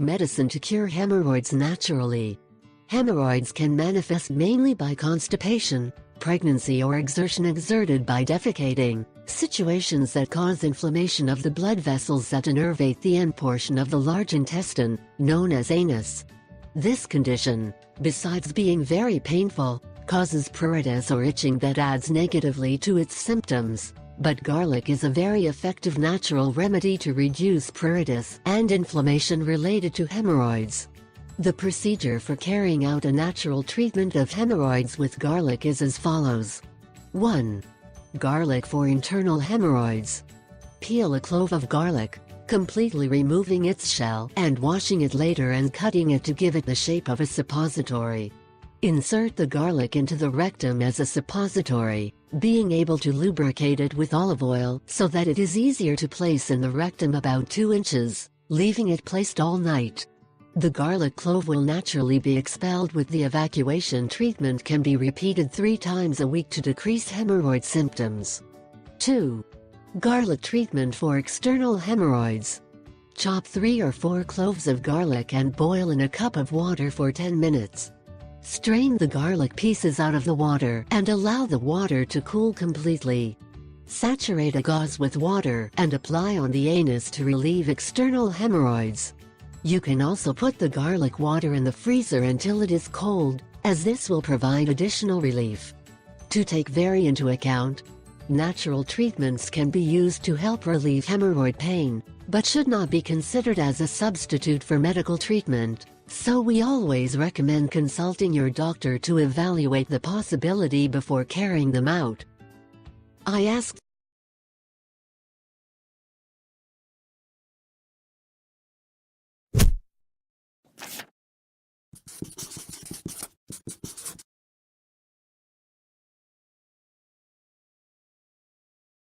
medicine to cure hemorrhoids naturally. Hemorrhoids can manifest mainly by constipation, pregnancy or exertion exerted by defecating, situations that cause inflammation of the blood vessels that innervate the end portion of the large intestine, known as anus. This condition, besides being very painful, causes pruritus or itching that adds negatively to its symptoms. But garlic is a very effective natural remedy to reduce pruritus and inflammation related to hemorrhoids. The procedure for carrying out a natural treatment of hemorrhoids with garlic is as follows. 1. Garlic for internal hemorrhoids. Peel a clove of garlic, completely removing its shell and washing it later and cutting it to give it the shape of a suppository. Insert the garlic into the rectum as a suppository, being able to lubricate it with olive oil so that it is easier to place in the rectum about 2 inches, leaving it placed all night. The garlic clove will naturally be expelled with the evacuation. Treatment can be repeated 3 times a week to decrease hemorrhoid symptoms. 2. Garlic treatment for external hemorrhoids. Chop 3 or 4 cloves of garlic and boil in a cup of water for 10 minutes. Strain the garlic pieces out of the water and allow the water to cool completely. Saturate a gauze with water and apply on the anus to relieve external hemorrhoids. You can also put the garlic water in the freezer until it is cold, as this will provide additional relief. To take very into account, natural treatments can be used to help relieve hemorrhoid pain, but should not be considered as a substitute for medical treatment, so we always recommend consulting your doctor to evaluate the possibility before carrying them out. I asked